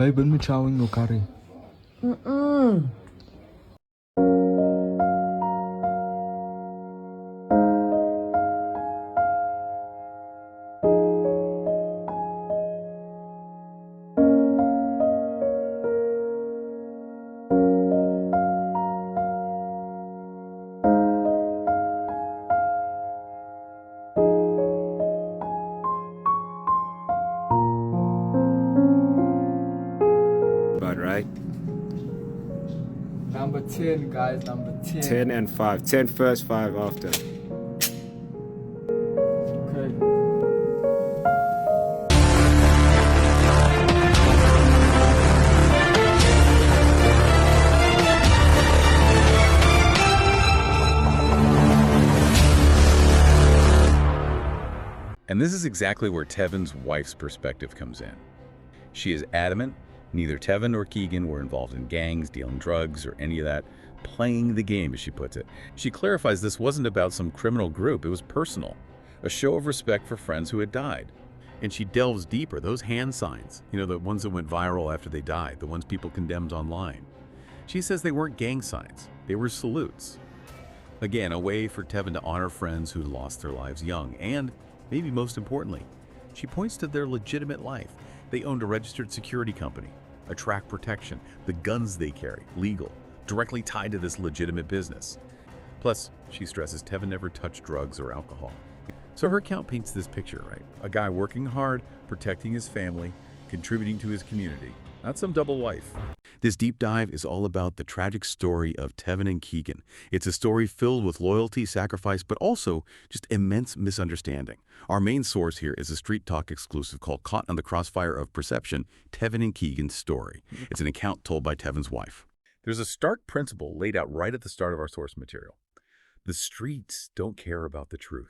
Bay bên mới trao no kari. About right? Number 10, guys, number 10. 10 and 5. 10 first, 5 after. Okay. And this is exactly where Tevin's wife's perspective comes in. She is adamant neither Tevin nor Keagan were involved in gangs, dealing drugs, or any of that, playing the game, as she puts it. She clarifies this wasn't about some criminal group, it was personal, a show of respect for friends who had died. And she delves deeper, those hand signs, the ones that went viral after they died, the ones people condemned online. She says they weren't gang signs, they were salutes. Again, a way for Tevin to honor friends who lost their lives young, and maybe most importantly, she points to their legitimate life. They owned a registered security company, attract protection, the guns they carry, legal, directly tied to this legitimate business. Plus, she stresses Tevin never touched drugs or alcohol. So her account paints this picture, right? A guy working hard, protecting his family, contributing to his community. Not some double life. This deep dive is all about the tragic story of Tevin and Keagan. It's a story filled with loyalty, sacrifice, but also just immense misunderstanding. Our main source here is a Street Talk exclusive called Caught on the Crossfire of Perception, Tevin and Keagan's Story. It's an account told by Tevin's wife. There's a stark principle laid out right at the start of our source material. The streets don't care about the truth.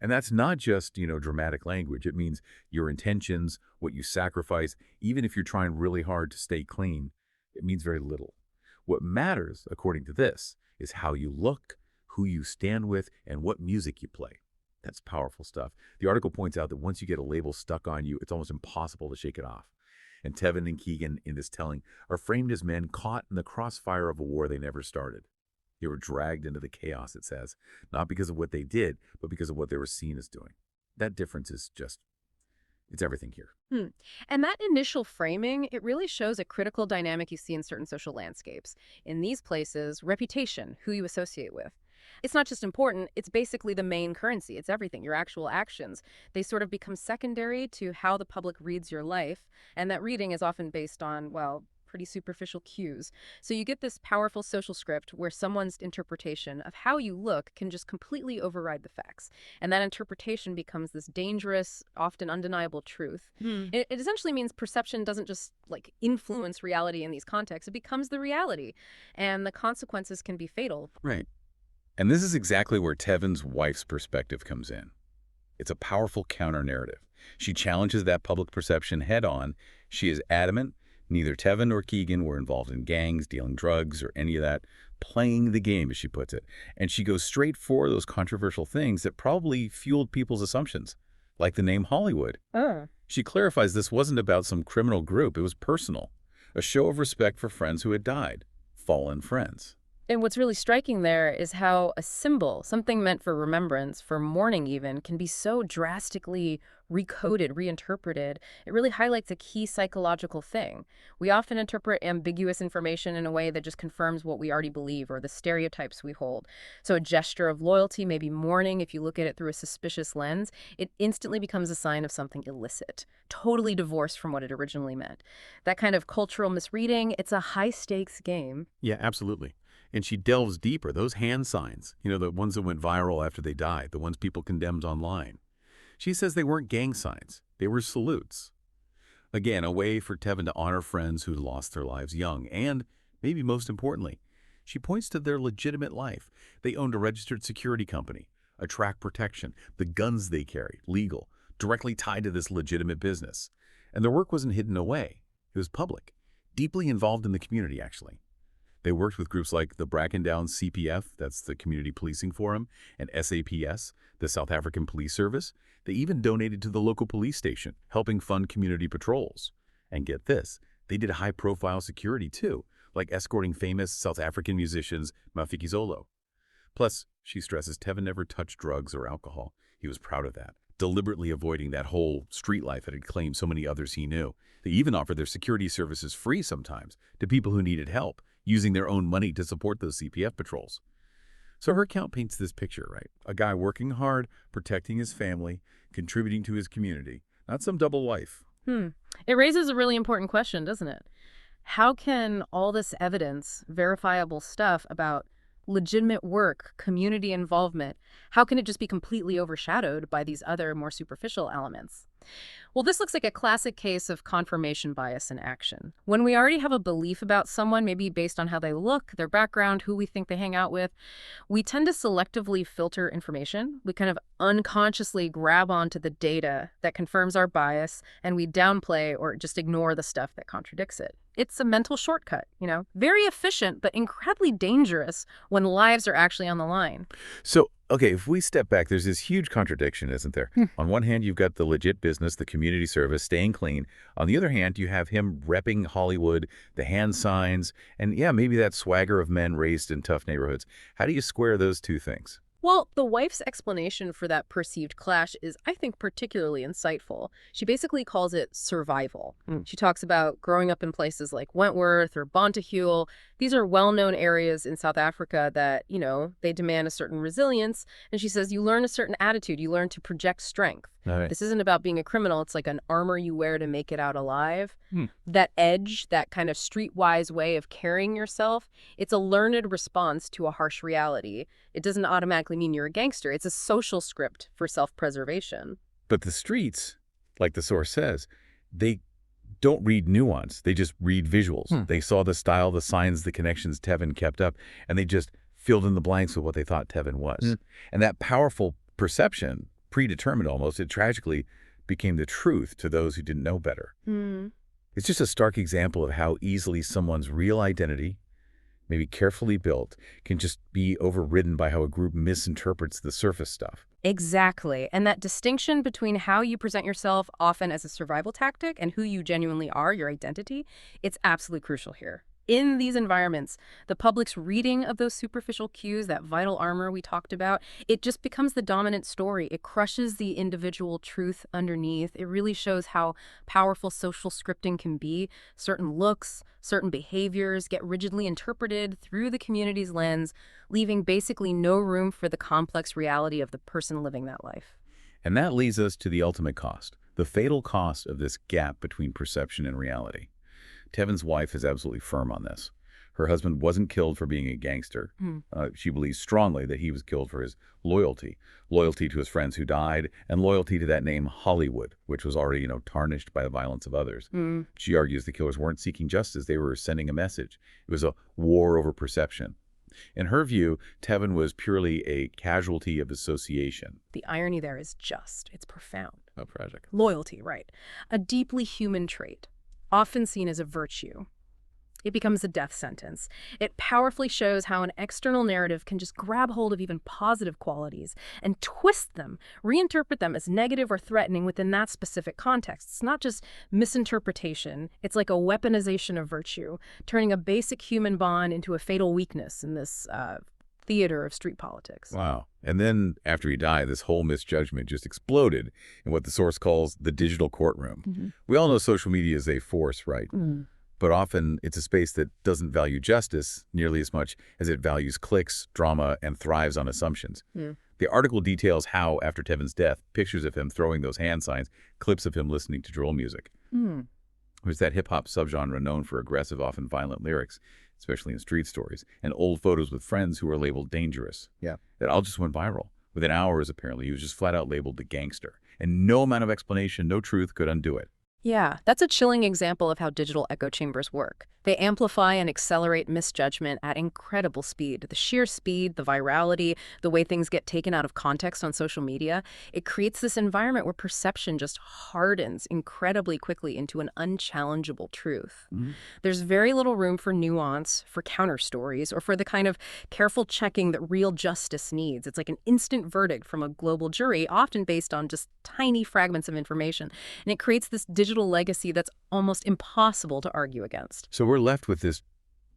And that's not just, dramatic language. It means your intentions, what you sacrifice, even if you're trying really hard to stay clean, it means very little. What matters, according to this, is how you look, who you stand with, and what music you play. That's powerful stuff. The article points out that once you get a label stuck on you, it's almost impossible to shake it off. And Tevin and Keagan, in this telling, are framed as men caught in the crossfire of a war they never started. They were dragged into the chaos, it says, not because of what they did, but because of what they were seen as doing. That difference is it's everything here. And that initial framing, it really shows a critical dynamic you see in certain social landscapes. In these places, reputation, who you associate with. It's not just important, it's basically the main currency. It's everything, your actual actions. They sort of become secondary to how the public reads your life, and that reading is often based on, pretty superficial cues. So you get this powerful social script where someone's interpretation of how you look can just completely override the facts. And that interpretation becomes this dangerous, often undeniable truth. It essentially means perception doesn't just influence reality in these contexts, it becomes the reality. And the consequences can be fatal. Right. And this is exactly where Tevin's wife's perspective comes in. It's a powerful counter-narrative. She challenges that public perception head-on. She is adamant neither Tevin nor Keagan were involved in gangs, dealing drugs, or any of that, playing the game, as she puts it. And she goes straight for those controversial things that probably fueled people's assumptions, like the name Hollywood. She clarifies this wasn't about some criminal group, it was personal, a show of respect for friends who had died, fallen friends. And what's really striking there is how a symbol, something meant for remembrance, for mourning even, can be so drastically recoded, reinterpreted. It really highlights a key psychological thing. We often interpret ambiguous information in a way that just confirms what we already believe or the stereotypes we hold. So a gesture of loyalty, maybe mourning, if you look at it through a suspicious lens, it instantly becomes a sign of something illicit, totally divorced from what it originally meant. That kind of cultural misreading, it's a high-stakes game. Yeah, absolutely. And she delves deeper, those hand signs, the ones that went viral after they died, the ones people condemned online. She says they weren't gang signs, they were salutes. Again, a way for Tevin to honor friends who lost their lives young, and, maybe most importantly, she points to their legitimate life. They owned a registered security company, attract protection, the guns they carry, legal, directly tied to this legitimate business. And their work wasn't hidden away, it was public, deeply involved in the community, actually. They worked with groups like the Brackendown CPF, that's the Community Policing Forum, and SAPS, the South African Police Service. They even donated to the local police station, helping fund community patrols. And get this, They did high-profile security, too, like escorting famous South African musicians Mafikizolo. Plus, she stresses Tevin never touched drugs or alcohol. He was proud of that, deliberately avoiding that whole street life that had claimed so many others he knew. They even offered their security services free sometimes to people who needed help, using their own money to support those CPF patrols. So her account paints this picture, right? A guy working hard, protecting his family, contributing to his community. Not some double life. It raises a really important question, doesn't it? How can all this evidence, verifiable stuff about legitimate work, community involvement, how can it just be completely overshadowed by these other more superficial elements? Well, this looks like a classic case of confirmation bias in action. When we already have a belief about someone, maybe based on how they look, their background, who we think they hang out with, we tend to selectively filter information. We kind of unconsciously grab onto the data that confirms our bias, and we downplay or just ignore the stuff that contradicts it. It's a mental shortcut, very efficient, but incredibly dangerous when lives are actually on the line. So, okay, if we step back, there's this huge contradiction, isn't there? On one hand, you've got the legit business, the community service, staying clean. On the other hand, you have him repping Hollywood, the hand signs, and yeah, maybe that swagger of men raised in tough neighborhoods. How do you square those two things? Well, the wife's explanation for that perceived clash is, I think, particularly insightful. She basically calls it survival. She talks about growing up in places like Wentworth or Bonteheuwel. These are well-known areas in South Africa that, they demand a certain resilience. And she says you learn a certain attitude. You learn to project strength. Right. This isn't about being a criminal. It's like an armor you wear to make it out alive. That edge, that kind of streetwise way of carrying yourself, it's a learned response to a harsh reality. It doesn't automatically mean you're a gangster. It's a social script for self-preservation. But the streets, like the source says, they don't read nuance. They just read visuals. They saw the style, the signs, the connections Tevin kept up, and they just filled in the blanks with what they thought Tevin was. And that powerful perception, predetermined almost, it tragically became the truth to those who didn't know better. It's just a stark example of how easily someone's real identity, maybe carefully built, can just be overridden by how a group misinterprets the surface stuff. Exactly. And that distinction between how you present yourself, often as a survival tactic, and who you genuinely are, your identity, it's absolutely crucial here. In these environments, the public's reading of those superficial cues, that vital armor we talked about, it just becomes the dominant story. It crushes the individual truth underneath. It really shows how powerful social scripting can be. Certain looks, certain behaviors get rigidly interpreted through the community's lens, leaving basically no room for the complex reality of the person living that life. And that leads us to the ultimate cost, the fatal cost of this gap between perception and reality. Tevin's wife is absolutely firm on this. Her husband wasn't killed for being a gangster. She believes strongly that he was killed for his loyalty to his friends who died, and loyalty to that name Hollywood, which was already, tarnished by the violence of others. She argues the killers weren't seeking justice. They were sending a message. It was a war over perception. In her view, Tevin was purely a casualty of association. The irony there is it's profound. Oh, tragic. Loyalty, right. A deeply human trait, often seen as a virtue. It becomes a death sentence. It powerfully shows how an external narrative can just grab hold of even positive qualities and twist them, reinterpret them as negative or threatening within that specific context. It's not just misinterpretation. It's like a weaponization of virtue, turning a basic human bond into a fatal weakness in this theater of street politics. Wow. And then after he died, this whole misjudgment just exploded in what the source calls the digital courtroom. We all know social media is a force, right? But often it's a space that doesn't value justice nearly as much as it values clicks, drama, and thrives on assumptions. The article details how, after Tevin's death, pictures of him throwing those hand signs, clips of him listening to drill music. There's that hip-hop subgenre known for aggressive, often violent lyrics, especially in street stories, and old photos with friends who are labeled dangerous. That all just went viral. Within hours, apparently, he was just flat out labeled the gangster. And no amount of explanation, no truth could undo it. Yeah, that's a chilling example of how digital echo chambers work. They amplify and accelerate misjudgment at incredible speed. The sheer speed, the virality, the way things get taken out of context on social media, it creates this environment where perception just hardens incredibly quickly into an unchallengeable truth. There's very little room for nuance, for counter stories, or for the kind of careful checking that real justice needs. It's like an instant verdict from a global jury, often based on just tiny fragments of information. And it creates this digital digital legacy that's almost impossible to argue against. So we're left with this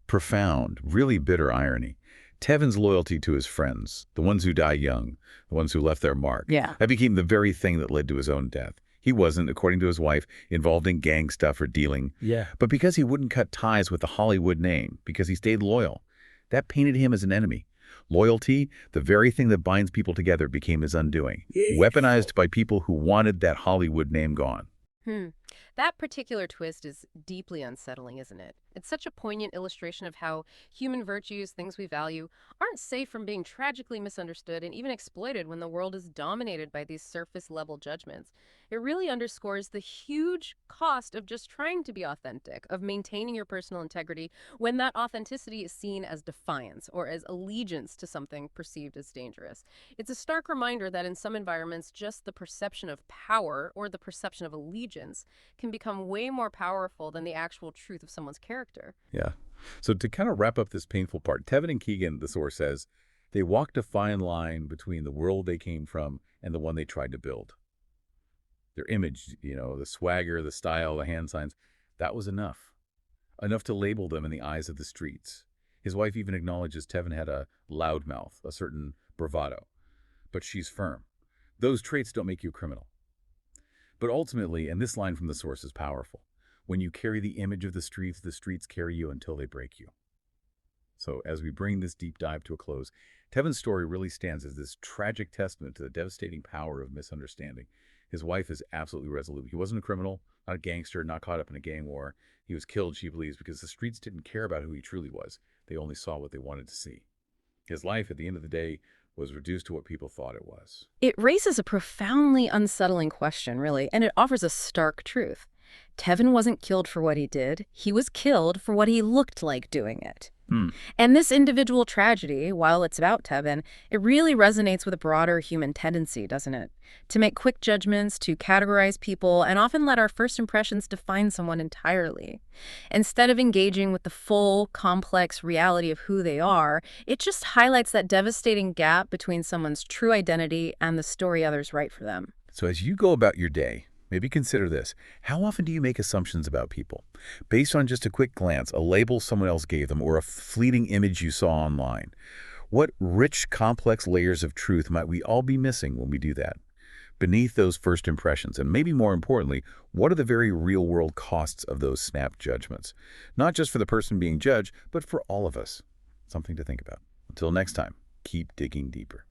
profound, really bitter irony. Tevin's loyalty to his friends, the ones who die young, the ones who left their mark, that became the very thing that led to his own death. He wasn't, according to his wife, involved in gang stuff or dealing. But because he wouldn't cut ties with the Hollywood name, because he stayed loyal, that painted him as an enemy. Loyalty, the very thing that binds people together, became his undoing, weaponized by people who wanted that Hollywood name gone. That particular twist is deeply unsettling, isn't it? It's such a poignant illustration of how human virtues, things we value, aren't safe from being tragically misunderstood and even exploited when the world is dominated by these surface-level judgments. It really underscores the huge cost of just trying to be authentic, of maintaining your personal integrity when that authenticity is seen as defiance or as allegiance to something perceived as dangerous. It's a stark reminder that in some environments, just the perception of power or the perception of allegiance can become way more powerful than the actual truth of someone's character. So to kind of wrap up this painful part, Tevin and Keagan, the source says, they walked a fine line between the world they came from and the one they tried to build. Their image, the swagger, the style, the hand signs, that was enough. Enough to label them in the eyes of the streets. His wife even acknowledges Tevin had a loud mouth, a certain bravado. But she's firm. Those traits don't make you a criminal. But ultimately, and this line from the source is powerful, when you carry the image of the streets carry you until they break you. So as we bring this deep dive to a close, Tevin's story really stands as this tragic testament to the devastating power of misunderstanding. His wife is absolutely resolute. He wasn't a criminal, not a gangster, not caught up in a gang war. He was killed, she believes, because the streets didn't care about who he truly was. They only saw what they wanted to see. His life, at the end of the day, was reduced to what people thought it was. It raises a profoundly unsettling question, really, and it offers a stark truth. Tevin wasn't killed for what he did. He was killed for what he looked like doing it. And this individual tragedy, while it's about Tevin, it really resonates with a broader human tendency, doesn't it? To make quick judgments, to categorize people, and often let our first impressions define someone entirely. Instead of engaging with the full, complex reality of who they are, it just highlights that devastating gap between someone's true identity and the story others write for them. So as you go about your day, maybe consider this. How often do you make assumptions about people? Based on just a quick glance, a label someone else gave them, or a fleeting image you saw online? What rich, complex layers of truth might we all be missing when we do that? Beneath those first impressions, and maybe more importantly, what are the very real-world costs of those snap judgments? Not just for the person being judged, but for all of us. Something to think about. Until next time, keep digging deeper.